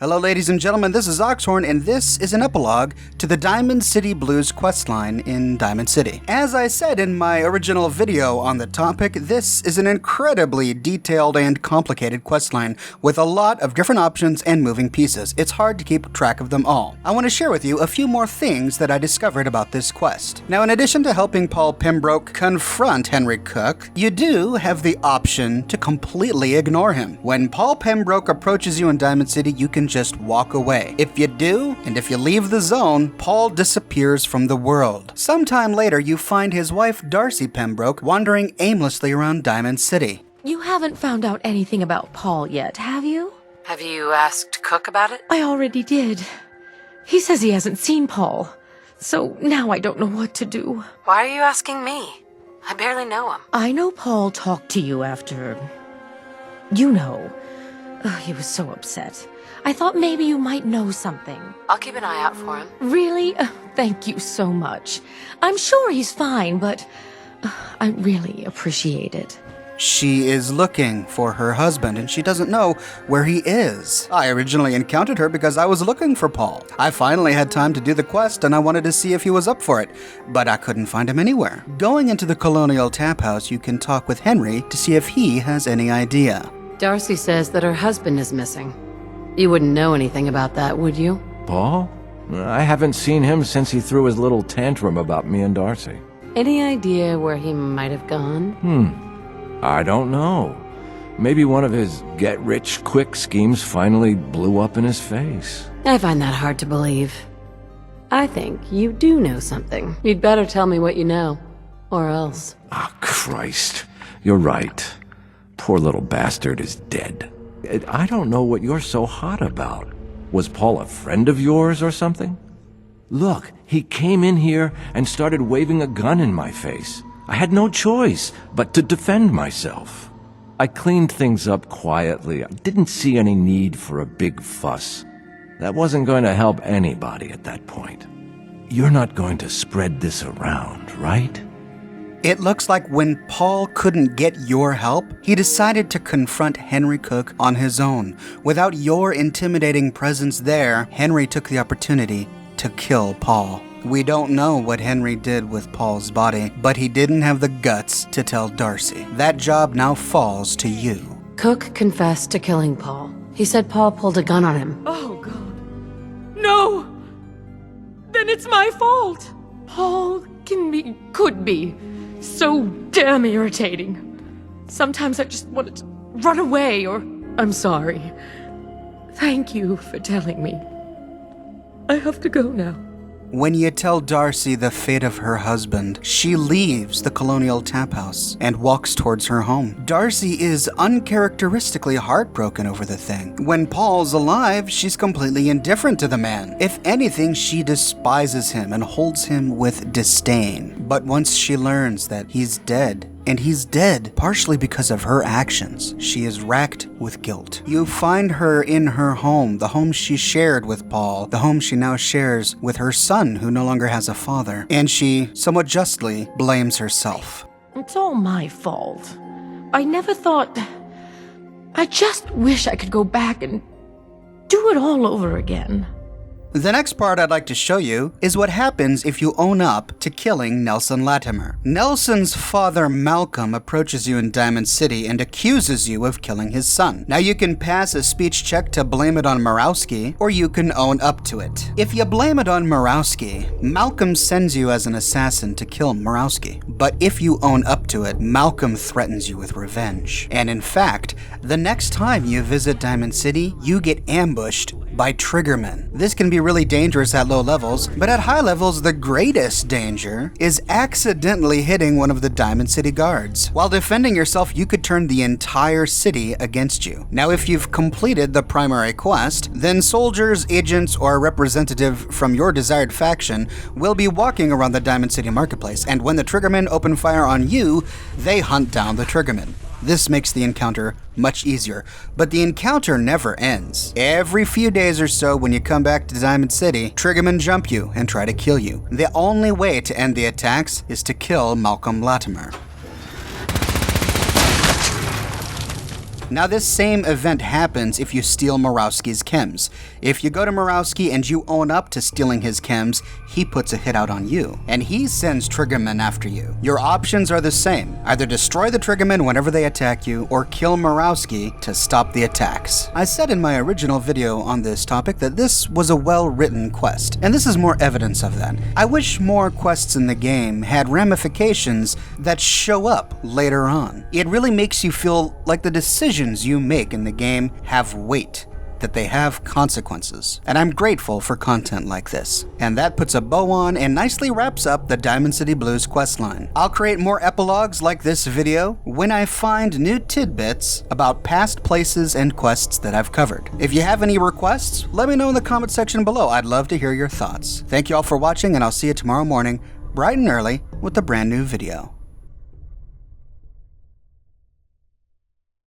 Hello ladies and gentlemen, this is Oxhorn, and this is an epilogue to the Diamond City Blues questline in Diamond City. As I said in my original video on the topic, this is an incredibly detailed and complicated questline with a lot of different options and moving pieces. It's hard to keep track of them all. I want to share with you a few more things that I discovered about this quest. Now, in addition to helping Paul Pembroke confront Henry Cook, you do have the option to completely ignore him. When Paul Pembroke approaches you in Diamond City, you can just walk away. If you do, and if you leave the zone, Paul disappears from the world. Sometime later, you find his wife Darcy Pembroke wandering aimlessly around Diamond City. You haven't found out anything about Paul yet, have you? Have you asked Cook about it? I already did. He says he hasn't seen Paul, so now I don't know what to do. Why are you asking me? I barely know him. I know Paul talked to you after... You know. He was so upset. I thought maybe you might know something. I'll keep an eye out for him. Really? Thank you so much. I'm sure he's fine, but I really appreciate it. She is looking for her husband, and she doesn't know where he is. I originally encountered her because I was looking for Paul. I finally had time to do the quest, and I wanted to see if he was up for it, but I couldn't find him anywhere. Going into the Colonial Tap House, you can talk with Henry to see if he has any idea. Darcy says that her husband is missing. You wouldn't know anything about that, would you? Paul? I haven't seen him since he threw his little tantrum about me and Darcy. Any idea where he might have gone? I don't know. Maybe one of his get-rich-quick schemes finally blew up in his face. I find that hard to believe. I think you do know something. You'd better tell me what you know, or else. Ah, Christ. You're right. Poor little bastard is dead. I don't know what you're so hot about. Was Paul a friend of yours or something? Look, he came in here and started waving a gun in my face. I had no choice but to defend myself. I cleaned things up quietly. I didn't see any need for a big fuss. That wasn't going to help anybody at that point. You're not going to spread this around, right? It looks like when Paul couldn't get your help, he decided to confront Henry Cook on his own. Without your intimidating presence there, Henry took the opportunity to kill Paul. We don't know what Henry did with Paul's body, but he didn't have the guts to tell Darcy. That job now falls to you. Cook confessed to killing Paul. He said Paul pulled a gun on him. Oh, God. No! Then it's my fault. Paul could be so damn irritating. Sometimes I just wanted to run away, or I'm sorry. Thank you for telling me. I have to go now. When you tell Darcy the fate of her husband, she leaves the Colonial Tap House and walks towards her home. Darcy is uncharacteristically heartbroken over the thing. When Paul's alive, she's completely indifferent to the man. If anything, she despises him and holds him with disdain. But once she learns that he's dead, and he's dead partially because of her actions, she is racked with guilt. You find her in her home, the home she shared with Paul, the home she now shares with her son who no longer has a father, and she, somewhat justly, blames herself. It's all my fault. I never thought... I just wish I could go back and do it all over again. The next part I'd like to show you is what happens if you own up to killing Nelson Latimer. Nelson's father, Malcolm, approaches you in Diamond City and accuses you of killing his son. Now you can pass a speech check to blame it on Murawski, or you can own up to it. If you blame it on Murawski, Malcolm sends you as an assassin to kill Murawski. But if you own up to it, Malcolm threatens you with revenge. And in fact, the next time you visit Diamond City, you get ambushed by triggermen. This can be really dangerous at low levels, but at high levels, the greatest danger is accidentally hitting one of the Diamond City guards. While defending yourself, you could turn the entire city against you. Now, if you've completed the primary quest, then soldiers, agents, or a representative from your desired faction will be walking around the Diamond City marketplace, and when the triggermen open fire on you, they hunt down the triggermen. This makes the encounter much easier, but the encounter never ends. Every few days or so, when you come back to Diamond City, triggermen jump you and try to kill you. The only way to end the attacks is to kill Malcolm Latimer. Now this same event happens if you steal Murawski's chems. If you go to Murawski and you own up to stealing his chems, he puts a hit out on you, and he sends triggermen after you. Your options are the same. Either destroy the triggermen whenever they attack you, or kill Murawski to stop the attacks. I said in my original video on this topic that this was a well-written quest, and this is more evidence of that. I wish more quests in the game had ramifications that show up later on. It really makes you feel like the decisions you make in the game have weight, that they have consequences. And I'm grateful for content like this. And that puts a bow on and nicely wraps up the Diamond City Blues questline. I'll create more epilogues like this video when I find new tidbits about past places and quests that I've covered. If you have any requests, let me know in the comment section below. I'd love to hear your thoughts. Thank you all for watching, and I'll see you tomorrow morning, bright and early, with a brand new video.